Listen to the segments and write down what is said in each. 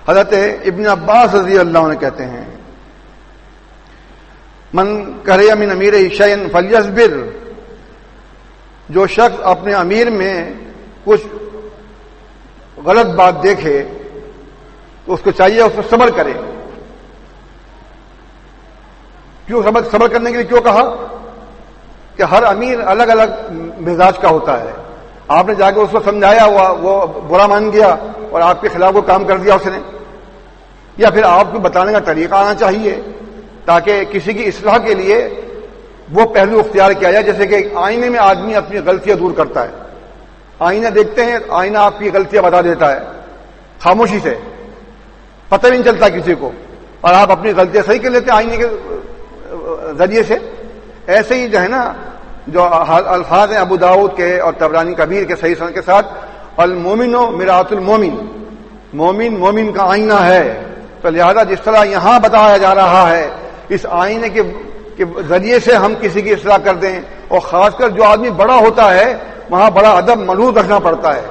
حضرت ابن عباس رضی اللہ عنہ کہتے ہیں من کرے من امیر شیئن فلیصبر، جو شخص اپنے امیر میں کچھ غلط بات دیکھے تو اس کو چاہیے اس پر صبر کرے. کیوں صبر کرنے کے لیے کیوں کہا؟ کہ ہر امیر الگ الگ مزاج کا ہوتا ہے. آپ نے جا کے اس کو سمجھایا، وہ برا مان گیا اور آپ کے خلاف وہ کام کر دیا اس نے، یا پھر آپ کو بتانے کا طریقہ آنا چاہیے تاکہ کسی کی اصلاح کے لیے وہ پہلو اختیار کیا جائے. جیسے کہ آئینے میں آدمی اپنی غلطیاں دور کرتا ہے، آئینہ دیکھتے ہیں، آئینہ آپ کی غلطیاں بتا دیتا ہے خاموشی سے، پتہ بھی نہیں چلتا کسی کو، اور آپ اپنی غلطیاں صحیح کر لیتے ہیں آئینے کے ذریعے سے. ایسے ہی جو ہے نا، جو الفاظ ہیں ابو داؤد کے اور طبرانی کبیر کے صحیح سند کے ساتھ، المومن مرآۃ المومن، مومن مومن کا آئینہ ہے. تو لہذا جس طرح یہاں بتایا جا رہا ہے، اس آئینے کے ذریعے سے ہم کسی کی اصلاح کر دیں، اور خاص کر جو آدمی بڑا ہوتا ہے وہاں بڑا ادب ملحوظ رکھنا پڑتا ہے.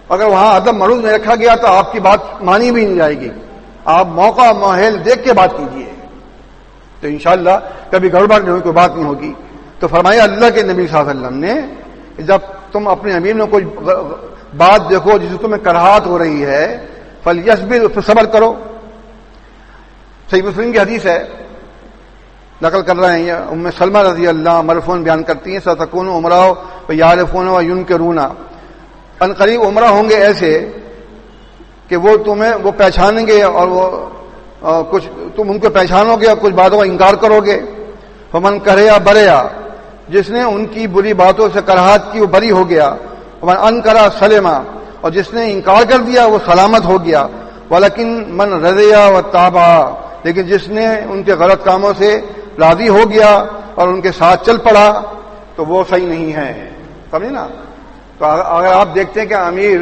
اگر وہاں ادب ملحوظ نہیں رکھا گیا تو آپ کی بات مانی بھی نہیں جائے گی. آپ موقع ماحول دیکھ کے بات کیجیے تو انشاءاللہ کبھی گڑبڑ نہیں ہوگی، کوئی بات نہیں ہوگی. تو فرمایا اللہ کے نبی صلی اللہ علیہ وسلم نے، جب تم اپنے امیر میں کوئی بات دیکھو جس سے تمہیں کراہت ہو رہی ہے، فلیصبر، اس پر صبر کرو. صحیح مسلم کی حدیث ہے، نقل کر رہے ہیں ام سلمہ رضی اللہ مرفوعاً بیان کرتی ہیں، ستکون عمراء ویعرفون وینکرون، ان قریب عمرہ ہوں گے ایسے کہ وہ تمہیں وہ پہچانیں گے اور وہ کچھ تم ان کو پہچانو گے اور کچھ باتوں کا انکار کرو گے. فمن کریا بریا، جس نے ان کی بری باتوں سے کراہت کی وہ بری ہو گیا. ومن انکرا سلما، اور جس نے انکار کر دیا وہ سلامت ہو گیا. ولکن من رضیا وتابع، لیکن جس نے ان کے غلط کاموں سے راضی ہو گیا اور ان کے ساتھ چل پڑا تو وہ صحیح نہیں ہے. سمجھے نا؟ تو اگر آپ دیکھتے ہیں کہ امیر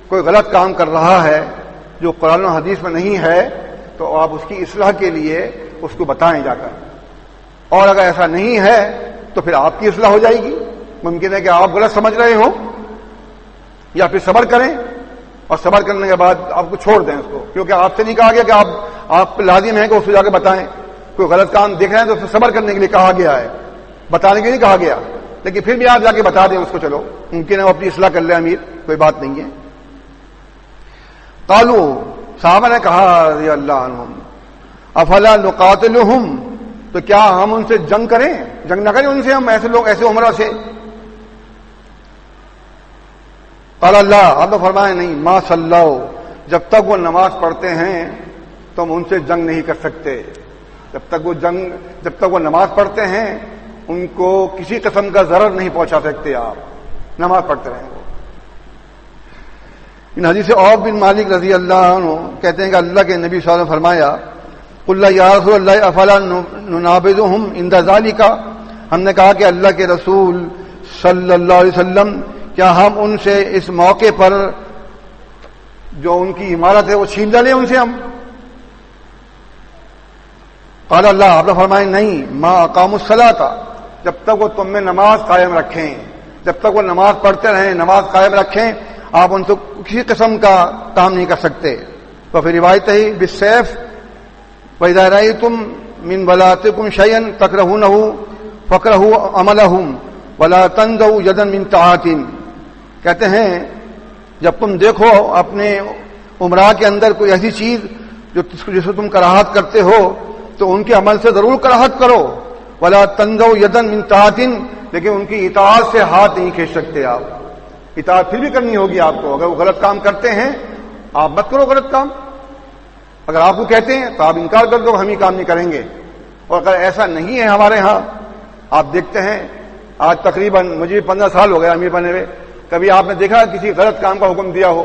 کوئی غلط کام کر رہا ہے جو قرآن و حدیث میں نہیں ہے تو آپ اس کی اصلاح کے لیے اس کو بتائیں جا کر، اور اگر ایسا نہیں ہے تو پھر آپ کی اصلاح ہو جائے گی. ممکن ہے کہ آپ غلط سمجھ رہے ہو، یا پھر صبر کریں اور صبر کرنے کے بعد آپ کو چھوڑ دیں اس کو، کیونکہ آپ سے نہیں کہا گیا کہ آپ لازم ہے کہ اس کو جا کے بتائیں. کوئی غلط کام دیکھ رہے ہیں تو اس سے صبر کرنے کے لیے کہا گیا ہے، بتانے کے لیے کہا گیا، لیکن پھر بھی آپ جا کے بتا دیں اس کو. چلو ممکن ہے وہ اپنی اصلاح کر لے امیر، کوئی بات نہیں ہے. قالو، صحابہ نے کہا رضی اللہ عنہم، افلا نقاتلہم، تو کیا ہم ان سے جنگ کریں، جنگ نہ کریں ان سے، ہم ایسے لوگ ایسے عمرہ سے؟ قال اللہ، آپ تو فرمائے نہیں، ما صلوا، جب تک وہ نماز پڑھتے ہیں تو ہم ان سے جنگ نہیں کر سکتے. جب تک وہ نماز پڑھتے ہیں ان کو کسی قسم کا ضرر نہیں پہنچا سکتے. آپ نماز پڑھتے رہیں گے. ان حدیث عوف بن مالک رضی اللہ عنہ کہتے ہیں کہ اللہ کے نبی صلی اللہ علیہ وسلم فرمایا، قل یا رسول اللہ افلا ننابذهم عند ذلك، ہم نے کہا کہ اللہ کے رسول صلی اللہ علیہ وسلم کیا ہم ان سے اس موقع پر جو ان کی عمارت ہے وہ چھین ڈالیں ان سے ہم؟ قال اللہ، آپ نے فرمایا نہیں، ما اقاموا الصلاۃ، جب تک وہ تم میں نماز قائم رکھیں، جب تک وہ نماز پڑھتے رہیں، نماز قائم رکھیں، آپ ان سے کسی قسم کا کام نہیں کر سکتے. تو پھر روایت ہے بالسیف، وَإِذَا رَأَيْتُم مِّن وَلَاتِكُمْ شَيْئًا تَكْرَهُونَهُ فَاكْرَهُوا عَمَلَهُمْ وَلَا تَنزَوْا يَدًا مِّن طَاعَةٍ. کہتے ہیں جب تم دیکھو اپنے عمرہ کے اندر کوئی ایسی چیز جس کو تم کراہت کرتے ہو تو ان کے عمل سے ضرور کراہت کرو. وَلَا تَنزَوْا يَدًا مِّن طَاعَةٍ، لیکن ان کی اطاعت سے ہاتھ نہیں کھینچ سکتے. آپ اطاعت پھر بھی کرنی ہوگی آپ کو. اگر وہ غلط کام کرتے ہیں آپ مت کرو غلط کام. اگر آپ کو کہتے ہیں تو آپ انکار کر دو، ہم ہی کام نہیں کریں گے. اور اگر ایسا نہیں ہے ہمارے ہاں، آپ دیکھتے ہیں آج تقریباً مجھے 15 سال ہو گئے امیر بنے ہوئے، کبھی آپ نے دیکھا کسی غلط کام کا حکم دیا ہو،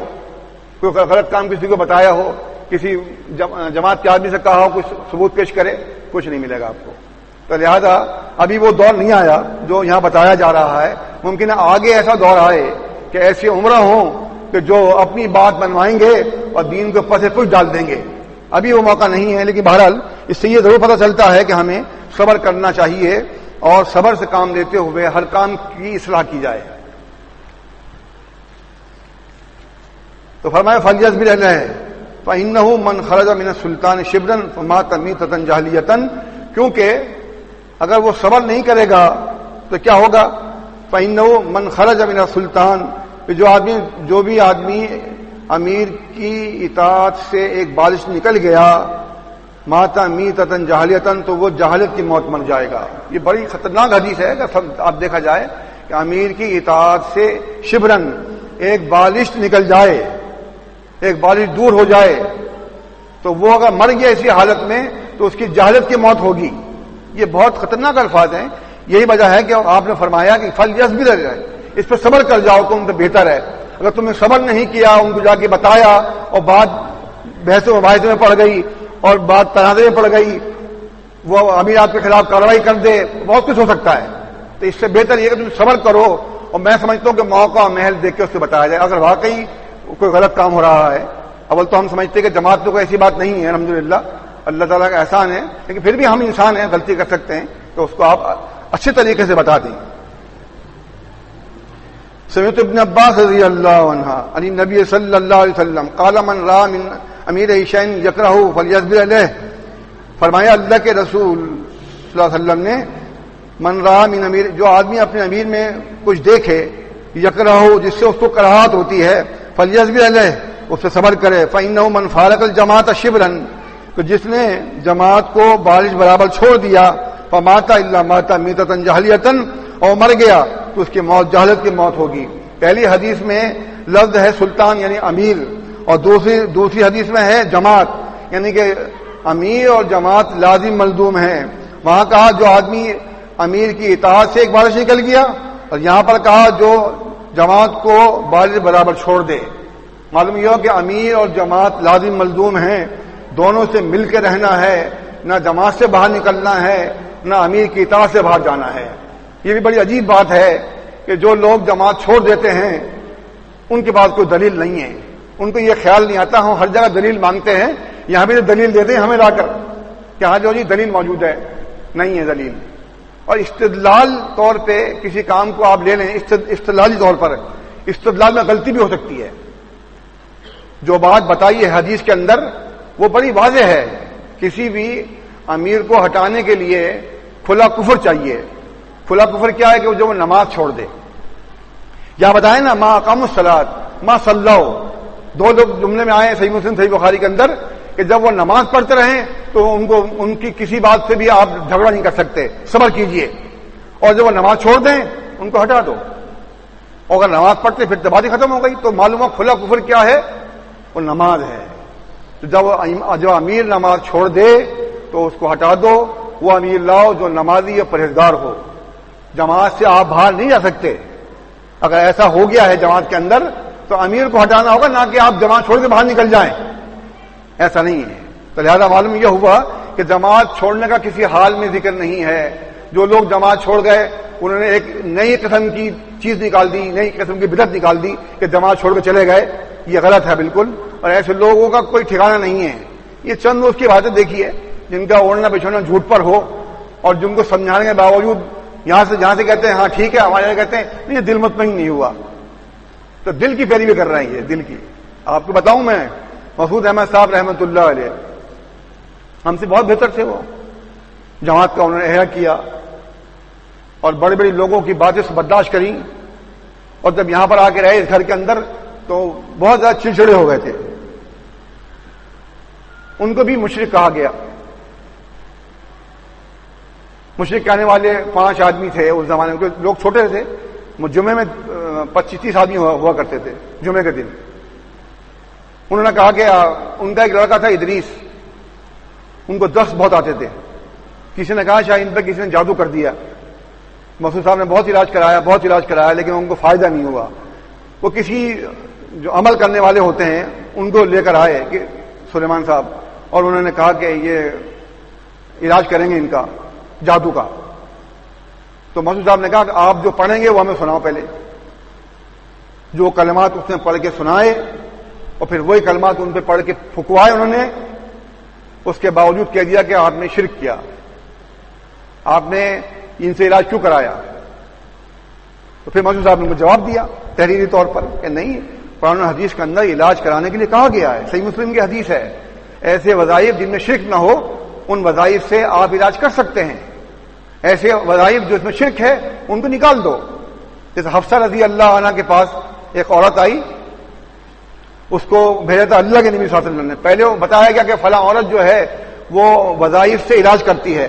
کوئی غلط کام کسی کو بتایا ہو، کسی جماعت کے آدمی سے کہا ہو کچھ ثبوت پیش کرے؟ کچھ نہیں ملے گا آپ کو. تو لہذا ابھی وہ دور نہیں آیا جو یہاں بتایا جا رہا ہے. ممکن ہے آگے ایسا دور آئے کہ ایسے عمرہ ہوں کہ جو اپنی بات منوائیں گے اور دین کے اوپر سے کچھ ڈال دیں گے. ابھی وہ موقع نہیں ہے، لیکن بہرحال اس سے یہ ضرور پتہ چلتا ہے کہ ہمیں صبر کرنا چاہیے اور صبر سے کام لیتے ہوئے ہر کام کی اصلاح کی جائے. تو فرمایا فلیصبر علیہ، فإنه من خرج من السلطان شبرا فمات میتۃ جاہلیۃ، کیونکہ اگر وہ صبر نہیں کرے گا تو کیا ہوگا؟ فإنه من خرج من السلطان، جو بھی آدمی امیر کی اطاعت سے ایک بالش نکل گیا، مات میتۃ جاہلیۃ، تو وہ جہالت کی موت مر جائے گا۔ یہ بڑی خطرناک حدیث ہے اگر آپ دیکھا جائے کہ امیر کی اطاعت سے شبرن ایک بالش نکل جائے، ایک بالش دور ہو جائے، تو وہ اگر مر گیا اسی حالت میں تو اس کی جہالت کی موت ہوگی۔ یہ بہت خطرناک الفاظ ہیں۔ یہی وجہ ہے کہ آپ نے فرمایا کہ فلیصبر، اس پر صبر کر جاؤ تم تو بہتر ہے۔ اگر تم نے صبر نہیں کیا، ان کو جا کے بتایا اور بات بحث و مباحثے میں پڑ گئی اور بات تنازع میں پڑ گئی، وہ امیر آپ کے خلاف کارروائی کر دے، بہت کچھ ہو سکتا ہے۔ تو اس سے بہتر یہ کہ تم صبر کرو، اور میں سمجھتا ہوں کہ موقع محل دیکھ کے اس سے بتایا جائے۔ اگر واقعی کوئی غلط کام ہو رہا ہے، اول تو ہم سمجھتے ہیں کہ جماعت تو کوئی ایسی بات نہیں ہے، الحمدللہ اللہ تعالیٰ کا احسان ہے، لیکن پھر بھی ہم انسان ہیں، غلطی کر سکتے ہیں، تو اس کو آپ اچھے طریقے سے بتا دیں۔ سمعت ابن عباس رضی اللہ عنہ عن النبی صلی اللہ علیہ وسلم قال من رأى من امیر شیء یکرہہ فلیصبر علیہ، فرمایا اللہ کے رسول صلی اللہ علیہ وسلم نے، من رأى من امیر، جو آدمی اپنے امیر میں کچھ دیکھے، یکرہہ جس سے اس کو کراہت ہوتی ہے، فلیصبر علیہ اس سے صبر کرے، فإنہ من فارق الجماعۃ شبرا، تو جس نے جماعت کو بالش برابر چھوڑ دیا، فمات الا مات میتۃ جاہلیۃ، اور مر گیا تو اس کی موت جہالت کی موت ہوگی۔ پہلی حدیث میں لفظ ہے سلطان یعنی امیر، اور دوسری حدیث میں ہے جماعت، یعنی کہ امیر اور جماعت لازم ملزوم ہیں۔ وہاں کہا جو آدمی امیر کی اطاعت سے ایک بالش نکل گیا، اور یہاں پر کہا جو جماعت کو بالش برابر چھوڑ دے۔ معلوم یہ ہو کہ امیر اور جماعت لازم ملزوم ہیں، دونوں سے مل کے رہنا ہے، نہ جماعت سے باہر نکلنا ہے نہ امیر کی اطاعت سے باہر جانا ہے۔ یہ بھی بڑی عجیب بات ہے کہ جو لوگ جماعت چھوڑ دیتے ہیں ان کے پاس کوئی دلیل نہیں ہے، ان کو یہ خیال نہیں آتا، ہم ہر جگہ دلیل مانگتے ہیں، یہاں بھی دلیل دیتے ہیں ہمیں لا کر کہ ہاں جو جی دلیل موجود ہے، نہیں ہے دلیل۔ اور استدلال طور پہ کسی کام کو آپ لے لیں، استدلالی طور پر، استدلال میں غلطی بھی ہو سکتی ہے۔ جو بات بتائی ہے حدیث کے اندر وہ بڑی واضح ہے، کسی بھی امیر کو ہٹانے کے لیے کھلا کفر چاہیے۔ کھلا کفر کیا ہے کہ جو وہ نماز چھوڑ دے، یا بتائیں نا ما اقاموا الصلاۃ ما صلوا، دو لوگ جملے میں آئے صحیح مسلم صحیح بخاری کے اندر کہ جب وہ نماز پڑھتے رہیں تو ان کی کسی بات سے بھی آپ جھگڑا نہیں کر سکتے، صبر کیجئے، اور جب وہ نماز چھوڑ دیں ان کو ہٹا دو، اور اگر نماز پڑھتے پھر تو بات ہی ختم ہو گئی۔ تو معلوم ہو کھلا کفر کیا ہے، وہ نماز ہے۔ تو جب امیر نماز چھوڑ دے تو اس کو ہٹا دو، وہ امیر لاؤ جو نمازی یا پرہیزگار ہو۔ جماعت سے آپ باہر نہیں جا سکتے، اگر ایسا ہو گیا ہے جماعت کے اندر تو امیر کو ہٹانا ہوگا، نہ کہ آپ جماعت چھوڑ کے باہر نکل جائیں، ایسا نہیں ہے۔ تو لہذا معلوم یہ ہوا کہ جماعت چھوڑنے کا کسی حال میں ذکر نہیں ہے۔ جو لوگ جماعت چھوڑ گئے انہوں نے ایک نئی قسم کی چیز نکال دی، نئی قسم کی بدعت نکال دی کہ جماعت چھوڑ کے چلے گئے، یہ غلط ہے بالکل، اور ایسے لوگوں کا کوئی ٹھکانہ نہیں ہے۔ یہ چند روز کی باتیں دیکھیے جن کا اوڑھنا بچھونا جھوٹ پر ہو، اور جن کو سمجھانے کے باوجود جہاں سے کہتے ہیں ہاں ٹھیک ہے، ہمارے یہاں کہتے ہیں نہیں یہ دل مطمئن نہیں ہوا، تو دل کی پیروی کر رہے ہیں، یہ دل کی۔ آپ کو بتاؤں میں، مسعود احمد صاحب رحمۃ اللہ علیہ ہم سے بہت بہتر تھے، وہ جماعت کا انہوں نے احیا کیا اور بڑے بڑے لوگوں کی باتیں برداشت کریں، اور جب یہاں پر آ کے رہے اس گھر کے اندر تو بہت زیادہ چڑچڑے ہو گئے تھے۔ ان کو بھی مشرک کہا گیا۔ مشرک کہنے والے 5 آدمی تھے اس زمانے میں، لوگ چھوٹے تھے، جمعے میں 25-30 آدمی ہوا کرتے تھے جمعے کے دن۔ انہوں نے کہا کہ ان کا ایک لڑکا تھا ادریس، ان کو 10 بہت آتے تھے۔ کسی نے کہا شاید ان پہ کسی نے جادو کر دیا۔ مسعود صاحب نے بہت علاج کرایا لیکن ان کو فائدہ نہیں ہوا۔ وہ کسی جو عمل کرنے والے ہوتے ہیں ان کو لے کر آئے کہ سلیمان صاحب، اور انہوں نے کہا کہ یہ علاج کریں گے ان کا جادو کا۔ تو مسعود صاحب نے کہا کہ آپ جو پڑھیں گے وہ ہمیں سناؤ پہلے۔ جو کلمات اس نے پڑھ کے سنائے اور پھر وہی کلمات ان پہ پڑھ کے پھکوائے انہوں نے، اس کے باوجود کہہ دیا کہ آپ نے شرک کیا، آپ نے ان سے علاج کیوں کرایا؟ تو پھر مسعود صاحب نے مجھے جواب دیا تحریری طور پر کہ نہیں، قرآن و حدیث کے اندر علاج کرانے کے لیے کہا گیا ہے. صحیح مسلم کی حدیث ہے. ایسے وظائف جن میں شرک نہ ہو ان وظائف سے آپ علاج کر سکتے ہیں. ایسے وظائف جو اس میں شرک ہے ان کو نکال دو. جیسے حفصہ رضی اللہ عنہ کے پاس ایک عورت آئی, اس کو بھیجا تھا اللہ کے نبی صلی اللہ علیہ وسلم نے. پہلے وہ بتایا گیا کہ فلاں عورت جو ہے وہ وظائف سے علاج کرتی ہے,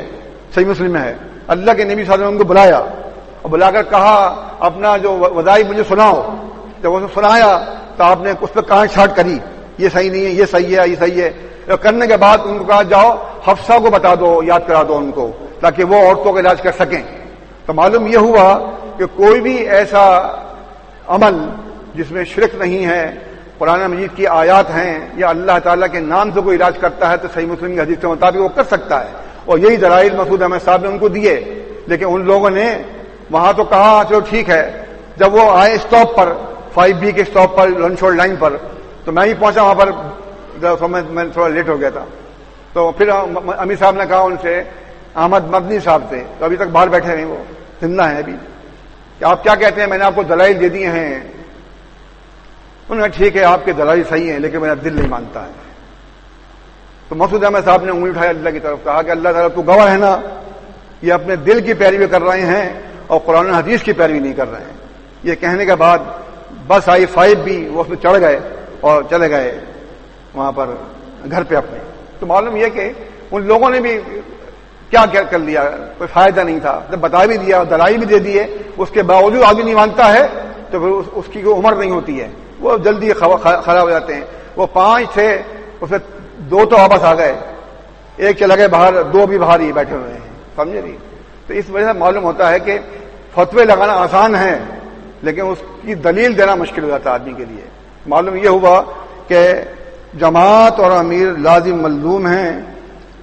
صحیح مسلم میں ہے. اللہ کے نبی صلی اللہ علیہ وسلم کو بلایا اور بلا کر کہا اپنا جو وظائف مجھے سناؤ. جب اسے سنایا تو آپ نے اس پہ کانٹ چھانٹ کری, یہ صحیح نہیں ہے, یہ صحیح ہے, یہ صحیح ہے. کرنے کے بعد ان کو کہا جاؤ حفصہ کو بتا دو, یاد کرا دو ان کو, تاکہ وہ عورتوں کا علاج کر سکیں. تو معلوم یہ ہوا کہ کوئی بھی ایسا عمل جس میں شرک نہیں ہے, قرآن مجید کی آیات ہیں, یا اللہ تعالیٰ کے نام سے کوئی علاج کرتا ہے تو صحیح مسلم کی حدیث کے مطابق وہ کر سکتا ہے. اور یہی دلائل مسعود احمد صاحب نے ان کو دیے. لیکن ان لوگوں نے وہاں تو کہا چلو ٹھیک ہے. جب وہ آئے اسٹاپ پر, 5B کے اسٹاپ پر, لنچ ہولڈ لائن پر, تو میں ہی پہنچا وہاں پر, میں تھوڑا لیٹ ہو گیا تھا. تو پھر امیر صاحب نے کہا ان سے, احمد مدنی صاحب سے, تو ابھی تک باہر بیٹھے ہیں, وہ زندہ ہیں ابھی, کہ آپ کیا کہتے ہیں, میں نے آپ کو دلائل دے دیے ہیں. انہوں نے ٹھیک ہے آپ کے دلائل صحیح ہیں لیکن میرا دل نہیں مانتا ہے. تو مسعود احمد صاحب نے انگلی اٹھایا اللہ کی طرف, کہا کہ اللہ تعالیٰ تو گواہ ہے نا, یہ اپنے دل کی پیروی کر رہے ہیں اور قرآن و حدیث کی پیروی نہیں کر رہے ہیں. یہ کہنے کے بعد بس آئی 5B, وہ اس میں چڑھ گئے اور چلے گئے وہاں پر گھر پہ اپنے. تو معلوم یہ کہ ان لوگوں نے بھی کیا کر لیا, کوئی فائدہ نہیں تھا. جب بتا بھی دیا, دلائل بھی دے دیے, اس کے باوجود آدمی نہیں مانتا ہے تو پھر اس کی کوئی عمر نہیں ہوتی ہے, وہ جلدی خراب ہو جاتے ہیں. وہ 5 تھے, اس میں 2 تو واپس آ گئے, ایک چلا گئے باہر, 2 بھی باہر ہی بیٹھے ہوئے ہیں, سمجھے نہیں. تو اس وجہ سے معلوم ہوتا ہے کہ فتوے لگانا آسان ہے لیکن اس کی دلیل دینا مشکل ہو جاتا ہے آدمی کے لیے. معلوم یہ ہوا کہ جماعت اور امیر لازم ملزوم ہیں.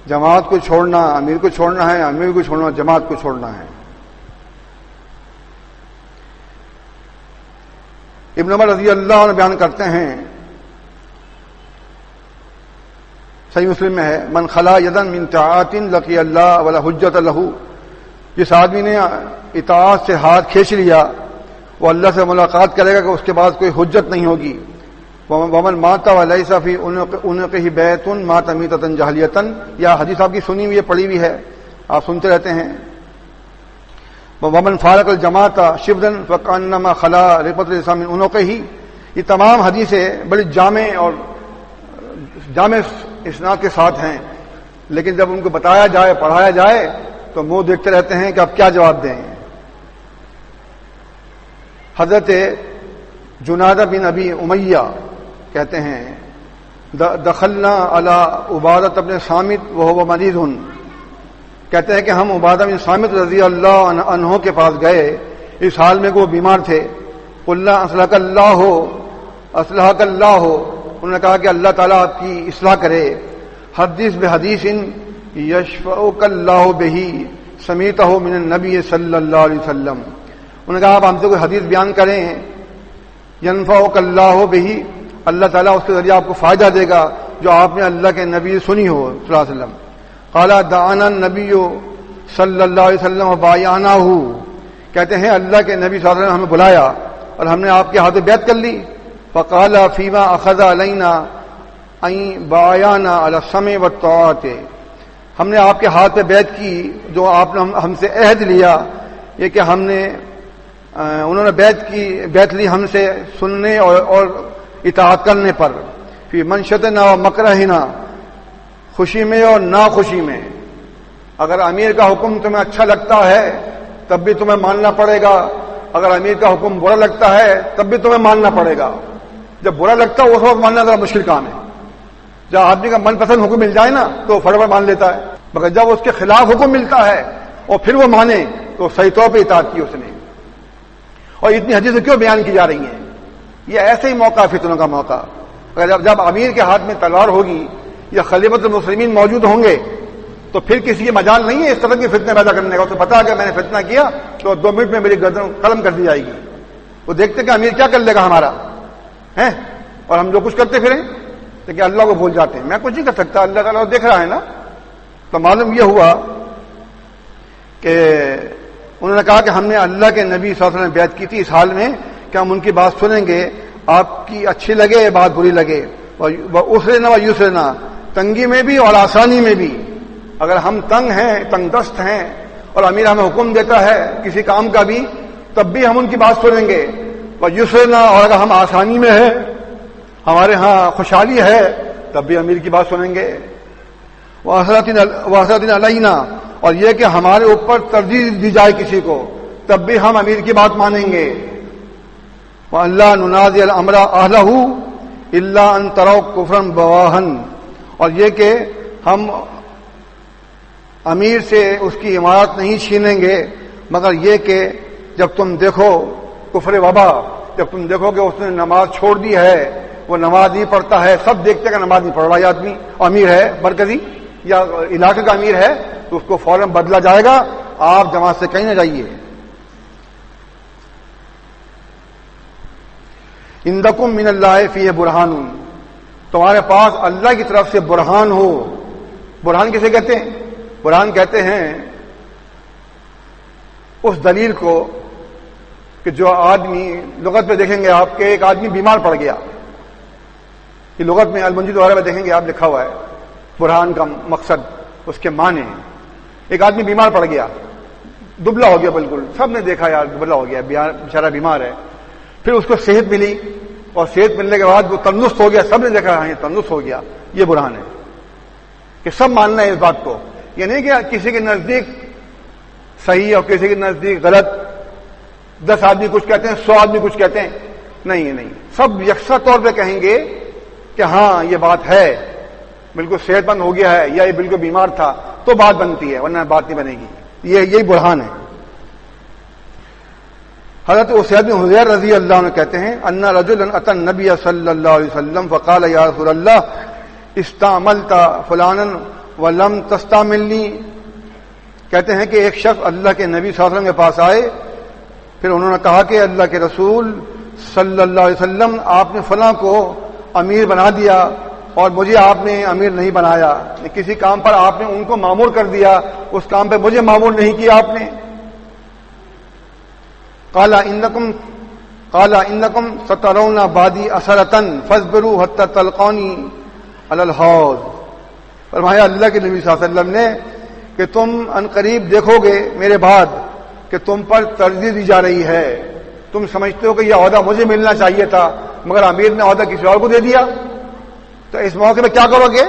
جماعت کو چھوڑنا امیر کو چھوڑنا ہے, امیر کو چھوڑنا جماعت کو چھوڑنا ہے. ابن عمر رضی اللہ عنہ بیان کرتے ہیں, صحیح مسلم میں ہے, من خلا یدن من طاعت لقی اللہ ولا حجت لہ, جس آدمی نے اطاعت سے ہاتھ کھینچ لیا وہ اللہ سے ملاقات کرے گا کہ اس کے بعد کوئی حجت نہیں ہوگی. ومن مات ولیس فی عنقہ بیت مات میتۃ جاہلیۃ, یا حدیث آپ کی سنی ہوئی ہے, پڑھی ہوئی ہے, آپ سنتے رہتے ہیں. ومن فارق الجماعۃ شبرا فکانما خلا ربۃ الاسلام من عنقہ, یہ تمام حدیثیں بڑی جامع اسناد کے ساتھ ہیں, لیکن جب ان کو بتایا جائے, پڑھایا جائے تو منہ دیکھتے رہتے ہیں کہ اب کیا جواب دیں. حضرت جنادہ بن ابی امیہ کہتے ہیں, دخلنا علی عبادۃ بن صامت وہو مریض, کہتے ہیں کہ ہم عبادہ بن صامت رضی اللہ عنہ کے پاس گئے اس حال میں کہ وہ بیمار تھے. قلنا اصلحک اللہ, اصلحک اللہ, انہوں نے کہا کہ اللہ تعالیٰ آپ کی اصلاح کرے. حدیث بحدیث یشفعک اللہ بہ سمیتہ من النبی صلی اللہ علیہ وسلم, انہوں نے کہا آپ ہم سے کوئی حدیث بیان کریں, ینفعک اللہ بہ, اللہ تعالیٰ اس کے ذریعے آپ کو فائدہ دے گا جو آپ نے اللہ کے نبی سنی ہو صلی اللہ علیہ وسلم. قال دعانا النبی صلی اللہ علیہ وسلم وبایعنہ, کہتے ہیں اللہ کے نبی صلی اللہ علیہ وسلم ہمیں بلایا اور ہم نے آپ کے ہاتھ بیعت کر لی. فقال فیما اخذ علینا ان بایعنا علی السمع والطاعۃ, ہم نے آپ کے ہاتھ پہ بیعت کی جو آپ نے ہم سے عہد لیا, یہ کہ ہم نے انہوں نے بیعت لی ہم سے سننے اور اطاعت کرنے پر. فی منشتنا و مکرہنا, خوشی میں اور ناخوشی میں. اگر امیر کا حکم تمہیں اچھا لگتا ہے تب بھی تمہیں ماننا پڑے گا, اگر امیر کا حکم برا لگتا ہے تب بھی تمہیں ماننا پڑے گا. جب برا لگتا ہے اس وقت ماننا ذرا مشکل کام ہے. جب آدمی کا من پسند حکم مل جائے نا تو فٹافٹ مان لیتا ہے, مگر جب اس کے خلاف حکم ملتا ہے اور پھر وہ مانے تو صحیح طور پہ اطاعت کی اس نے. اور اتنی حدیثیں کیوں بیان کی جا رہی ہیں؟ یہ ایسے ہی موقع, فتنوں کا موقع. اگر جب امیر کے ہاتھ میں تلوار ہوگی یا خلیفۃ المسلمین موجود ہوں گے تو پھر کسی کی مجال نہیں ہے اس طرح کی فتنے پیدا کرنے کا. تو پتا کہ میں نے فتنہ کیا تو 2 منٹ میں میری گردن قلم کر دی جائے گی. وہ دیکھتے کہ امیر کیا کر لے گا ہمارا ہے, اور ہم جو کچھ کرتے پھریں لیکن اللہ کو بھول جاتے ہیں. میں کچھ نہیں کر سکتا, اللہ تعالیٰ دیکھ رہا ہے نا. تو معلوم یہ ہوا کہ انہوں نے کہا کہ ہم نے اللہ کے نبی صلی اللہ علیہ وسلم نے بیعت کی تھی اس حال میں کہ ہم ان کی بات سنیں گے آپ کی اچھی لگے بات بری لگے، وَأُسْرِنَا وَيُسْرِنَا، تنگی میں بھی اور آسانی میں بھی. اگر ہم تنگ ہیں، تنگ دست ہیں، اور امیر ہمیں حکم دیتا ہے کسی کام کا بھی، تب بھی ہم ان کی بات سنیں گے. وَيُسْرِنَا، اور اگر ہم آسانی میں ہیں، ہمارے ہاں خوشحالی ہے، تب بھی امیر کی بات سنیں گے. وَحَسْرَةٍ عَلَيْنَا، اور یہ کہ ہمارے اوپر ترجیح دی جائے کسی کو، تب بھی ہم امیر کی بات مانیں گے. وَأَلَّا نُنَازِعَ الْأَمْرَ أَهْلَهُ إِلَّا أَن تَرَوْا كُفْرًا بَوَاحًا، اور یہ کہ ہم امیر سے اس کی امارت نہیں چھینیں گے مگر یہ کہ جب تم دیکھو کفر وبا، جب تم دیکھو کہ اس نے نماز چھوڑ دی ہے، وہ نماز نہیں پڑھتا ہے، سب دیکھتے کہ نماز نہیں پڑھ رہا یہ آدمی، امیر ہے مرکزی یا علاقے کا امیر ہے، تو اس کو فوراً بدلا جائے گا. آپ جماعت سے کہیں نہ جائیے. عندکم من اللہ فیہ برہان، تمہارے پاس اللہ کی طرف سے برہان ہو. برہان کسے کہتے ہیں؟ برہان کہتے ہیں اس دلیل کو کہ جو آدمی، لغت میں دیکھیں گے آپ کہ ایک آدمی بیمار پڑ گیا، یہ لغت میں المنجد وغیرہ میں دیکھیں گے آپ لکھا ہوا ہے برہان کا مقصد، اس کے معنی ہیں. ایک آدمی بیمار پڑ گیا، دبلا ہو گیا، بالکل سب نے دیکھا یار دبلا ہو گیا، بیچارہ بیمار ہے. پھر اس کو صحت ملی، اور صحت ملنے کے بعد وہ تندرست ہو گیا، سب نے دیکھا ہاں یہ تندرست ہو گیا. یہ برہان ہے کہ سب ماننا ہے اس بات کو. یہ نہیں کہ کسی کے نزدیک صحیح اور کسی کے نزدیک غلط، 10 آدمی کچھ کہتے ہیں، 100 آدمی کچھ کہتے ہیں، نہیں، سب یکساں طور پہ کہیں گے کہ ہاں یہ بات ہے، بالکل صحت مند ہو گیا ہے یا یہ بالکل بیمار تھا، تو بات بنتی ہے، ورنہ بات نہیں بنے گی. یہی برہان ہے. حضرت اسید بن حضیر رضی اللہ عنہ کہتے ہیں ان رجلا اتى النبي صلی اللہ علیہ وسلم فقال یا رسول اللہ استعملت فلانا ولم تستعملنی. کہتے ہیں کہ ایک شخص اللہ کے نبی صلی اللہ علیہ وسلم کے پاس آئے، پھر انہوں نے کہا کہ اللہ کے رسول صلی اللہ علیہ وسلم آپ نے فلاں کو امیر بنا دیا اور مجھے آپ نے امیر نہیں بنایا، کسی کام پر آپ نے ان کو مامور کر دیا، اس کام پہ مجھے مامور نہیں کیا آپ نے. قال انکم سترون بعدی اثرتن فاصبروا حتی تلقونی علی الحوض. فرمایا اللہ کے نبی صلی اللہ علیہ وسلم نے کہ تم ان قریب دیکھو گے میرے بعد کہ تم پر ترجیح دی جا رہی ہے، تم سمجھتے ہو کہ یہ عہدہ مجھے ملنا چاہیے تھا مگر امیر نے عہدہ کسی اور کو دے دیا، تو اس موقع میں کیا کرو گے؟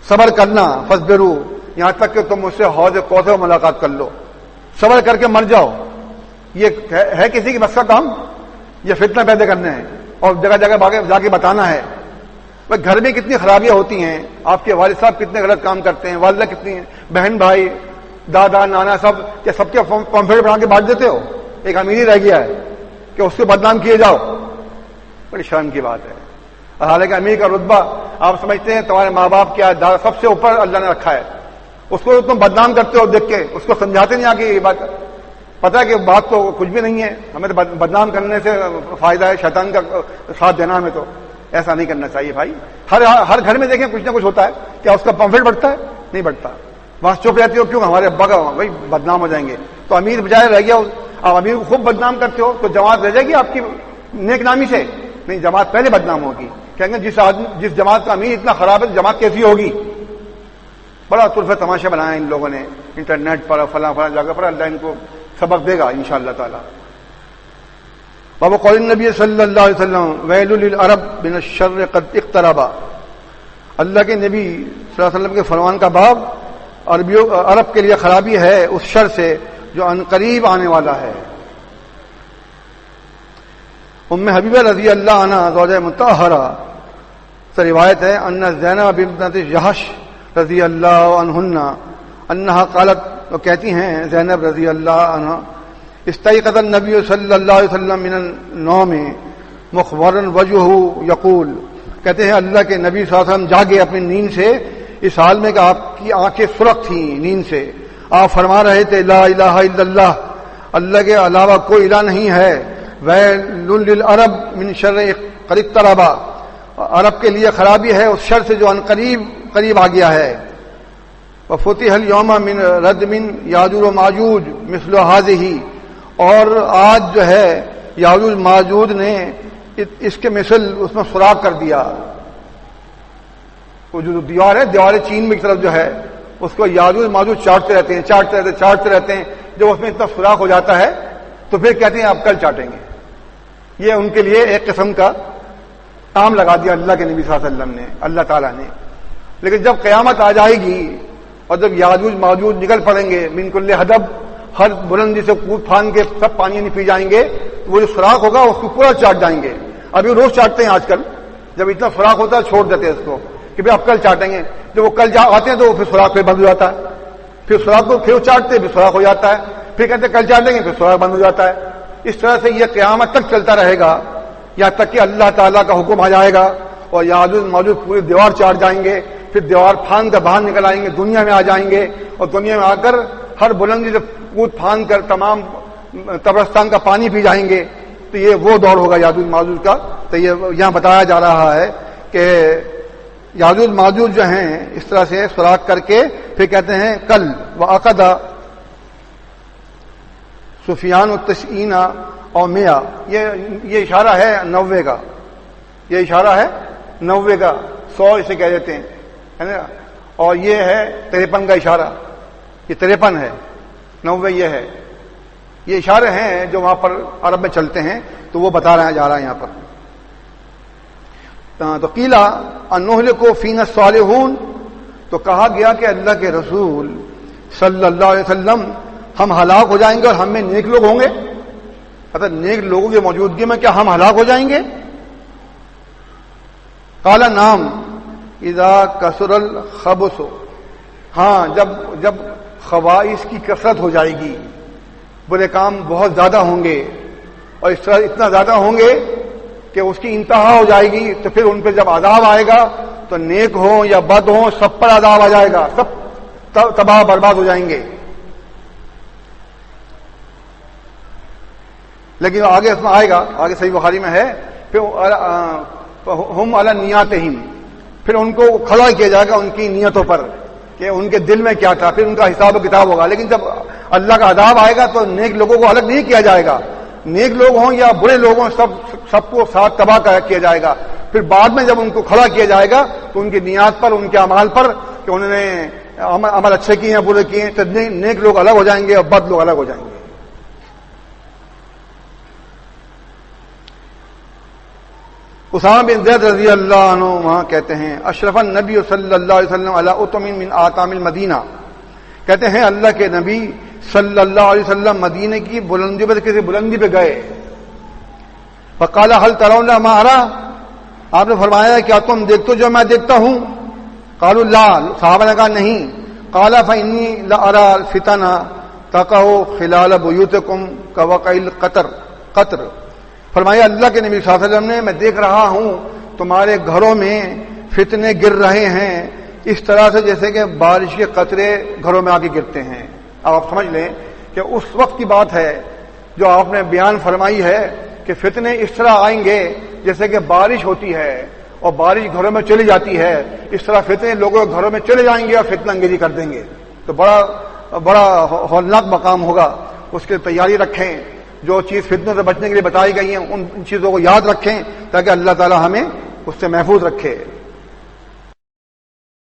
صبر کرنا. فاصبروا، یہاں تک کہ تم مجھ سے حوض کوثر ملاقات کر لو، صبر کر کے مر جاؤ. یہ ہے کسی کی بس کا کام؟ یہ فتنہ پیدا کرنا ہے اور جگہ جگہ جا کے بتانا ہے. گھر میں کتنی خرابیاں ہوتی ہیں، آپ کے والد صاحب کتنے غلط کام کرتے ہیں، والدہ کتنی ہیں، بہن بھائی دادا نانا سب، کیا سب کے پمفلٹ بنا کے بانٹ دیتے ہو؟ ایک امیر ہی رہ گیا ہے کہ اس کو بدنام کیے جاؤ، بڑی شرم کی بات ہے. حالانکہ امیر کا رتبہ آپ سمجھتے ہیں تمہارے ماں باپ کیا سب سے اوپر اللہ نے رکھا ہے، اس کو تم بدنام کرتے ہو دیکھ کے، اس کو سمجھاتے نہیں آگے. یہ بات پتہ ہے کہ بات تو کچھ بھی نہیں ہے، ہمیں تو بدنام کرنے سے فائدہ ہے، شیطان کا ساتھ دینا ہمیں. تو ایسا نہیں کرنا چاہیے بھائی. ہر گھر میں دیکھیں کچھ نہ کچھ ہوتا ہے، کیا اس کا پمفلٹ بڑھتا ہے؟ نہیں بڑھتا. وہاں چپ رہتی ہو، کیوں؟ ہمارے ابا کا بھائی بدنام ہو جائیں گے. تو امیر بجائے رہ گیا، آپ امیر کو خوب بدنام کرتے ہو تو جماعت رہ جائے گی آپ کی نیک نامی سے؟ نہیں، جماعت پہلے بدنام ہوگی. کہیں گے جس جماعت کا امیر اتنا خراب ہے جماعت کیسی ہوگی؟ بڑا طرفہ تماشا بنایا ان لوگوں نے انٹرنیٹ پر، فلاں جگہ پر. اللہ ان کو سبق دے گا انشاءاللہ تعالی. باب قول النبی صلی اللہ علیہ وسلم ویل للعرب من الشر قد اقترب. اللہ کے نبی صلی اللہ علیہ وسلم کے فرمان کا باب، عرب کے لیے خرابی ہے اس شر سے جو ان قریب آنے والا ہے. ام حبیبہ رضی اللہ عنہ زوجہ مطہرہ سے روایت ہے ان زینب بنت جحش رضی اللہ عنہن انہا قالت، وہ کہتی ہیں زینب رضی اللہ عنہ، استيقظ النبی صلی اللہ علیہ وسلم من النوم مخبرا وجهه یقول. کہتے ہیں اللہ کے نبی صلی اللہ علیہ وسلم جاگے اپنی نیند سے اس حال میں کہ آپ کی آنکھیں سرخ تھیں نیند سے. آپ فرما رہے تھے لا الہ الا اللہ، اللہ کے علاوہ کوئی الہ نہیں ہے. ویل للعرب من شر قد اقترب، عرب کے لیے خرابی ہے اس شر سے جو ان قریب آ گیا ہے. وفتح اليوم من ردم یاجوج و ماجوج مثل هذه، اور آج جو ہے یاجوج ماجوج نے اس کے مثل اس میں سوراخ کر دیا. وہ جو دیوار ہے، دیوار چین میں کی طرف جو ہے، اس کو یاجوج ماجوج چاٹتے رہتے ہیں. جب اس میں اتنا سوراخ ہو جاتا ہے تو پھر کہتے ہیں آپ کل چاٹیں گے. یہ ان کے لیے ایک قسم کا کام لگا دیا اللہ کے نبی صلی اللہ علیہ وسلم نے، اللہ تعالیٰ نے. لیکن جب قیامت آ جائے گی اور جب یاجوج ماجوج نکل پڑیں گے من کل حدب، ہر بلندی سے کود پھان کے سب پانی نہیں پی جائیں گے، تو وہ جو سوراخ ہوگا اس کو پورا چاٹ جائیں گے. ابھی روز چاٹتے ہیں آج کل، جب اتنا سوراخ ہوتا ہے چھوڑ دیتے ہیں اس کو کہ بھائی آپ کل چاٹیں گے. جب وہ کل آتے ہیں تو پھر سوراخ پھر بند ہو جاتا ہے، پھر سوراخ کو پھر چاٹتے پھر سوراخ ہو جاتا ہے، پھر کہتے ہیں کل چاٹیں گے پھر سوراخ بند ہو جاتا ہے. اس طرح سے یہ قیامت تک چلتا رہے گا، یہاں تک کہ اللہ تعالیٰ کا حکم آ جائے گا اور یاجوج ماجوج پوری دیوار چاٹ جائیں گے. پھر دیوار پھان کر باہر نکل آئیں گے، دنیا میں آ جائیں گے، اور دنیا میں آ کر ہر بلندی سے کود پھان کر تمام قبرستان کا پانی پی جائیں گے. تو یہ وہ دور ہوگا یاجوج ماجوج کا. تو یہ یہاں بتایا جا رہا ہے کہ یاجوج ماجوج جو ہیں اس طرح سے سوراخ کر کے پھر کہتے ہیں کل وعقد سفیان التسعین اور میاں. یہ اشارہ ہے 90 کا، یہ اشارہ ہے 90 کا، 100 اسے کہہ دیتے ہیں، ہے نا. اور یہ ہے 53 کا اشارہ، یہ 53 ہے، 90 یہ ہے. یہ اشارے ہیں جو وہاں پر عرب میں چلتے ہیں، تو وہ بتا رہا جا رہا ہے یہاں پر. تو قیلا انہلکو فینا الصالحون، تو کہا گیا کہ اللہ کے رسول صلی اللہ علیہ وسلم ہم ہلاک ہو جائیں گے اور ہم میں نیک لوگ ہوں گے. مطلب نیک لوگوں کی موجودگی میں کیا ہم ہلاک ہو جائیں گے؟ قال نام اذا کثر الخبث، ہاں جب خبائث کی کثرت ہو جائے گی، برے کام بہت زیادہ ہوں گے اور اس طرح اتنا زیادہ ہوں گے کہ اس کی انتہا ہو جائے گی، تو پھر ان پہ جب عذاب آئے گا تو نیک ہوں یا بد ہوں سب پر عذاب آ جائے گا، سب تباہ برباد ہو جائیں گے. لیکن آگے اس میں آئے گا، آگے صحیح بخاری میں ہے، پھر ہم علی نیاتہم، پھر ان کو کھڑا کیا جائے گا ان کی نیتوں پر کہ ان کے دل میں کیا تھا، پھر ان کا حساب و کتاب ہوگا. لیکن جب اللہ کا عذاب آئے گا تو نیک لوگوں کو الگ نہیں کیا جائے گا، نیک لوگ ہوں یا برے لوگ ہوں سب کو ساتھ تباہ کیا جائے گا. پھر بعد میں جب ان کو کھڑا کیا جائے گا تو ان کی نیات پر، ان کے اعمال پر کہ انہوں نے عمل اچھے کیے ہیں برے کیے ہیں، تو نیک لوگ الگ ہو جائیں گے اور بد لوگ الگ ہو جائیں گے. اسامہ بن زید رضی اللہ عنہ وہاں کہتے ہیں اشرف النبی صلی اللہ علیہ وسلم علی اتم من آتام المدینہ، کہتے ہیں اللہ کے نبی صلی اللہ علیہ وسلم مدینے کی بلندی پر کسی بلندی پہ گئے. فقال هل ترون ما ارى، آپ نے فرمایا کیا تم دیکھتے جو میں دیکھتا ہوں؟ قالوا لا، صحابہ نے کہا نہیں. قال فانی لارى الفتن تقع خلال بيوتكم كوقع القطر، فرمایا اللہ کے نبی صلی اللہ علیہ وسلم نے میں دیکھ رہا ہوں تمہارے گھروں میں فتنے گر رہے ہیں اس طرح سے جیسے کہ بارش کے قطرے گھروں میں آ کے گرتے ہیں. اب آپ سمجھ لیں کہ اس وقت کی بات ہے جو آپ نے بیان فرمائی ہے کہ فتنے اس طرح آئیں گے جیسے کہ بارش ہوتی ہے اور بارش گھروں میں چلی جاتی ہے، اس طرح فتنے لوگوں کے گھروں میں چلے جائیں گے اور فتنہ انگیزی کر دیں گے. تو بڑا ہولناک مقام ہوگا، اس کی تیاری رکھیں. جو چیز فتنوں سے بچنے کے لیے بتائی گئی ہیں ان چیزوں کو یاد رکھیں تاکہ اللہ تعالی ہمیں اس سے محفوظ رکھے.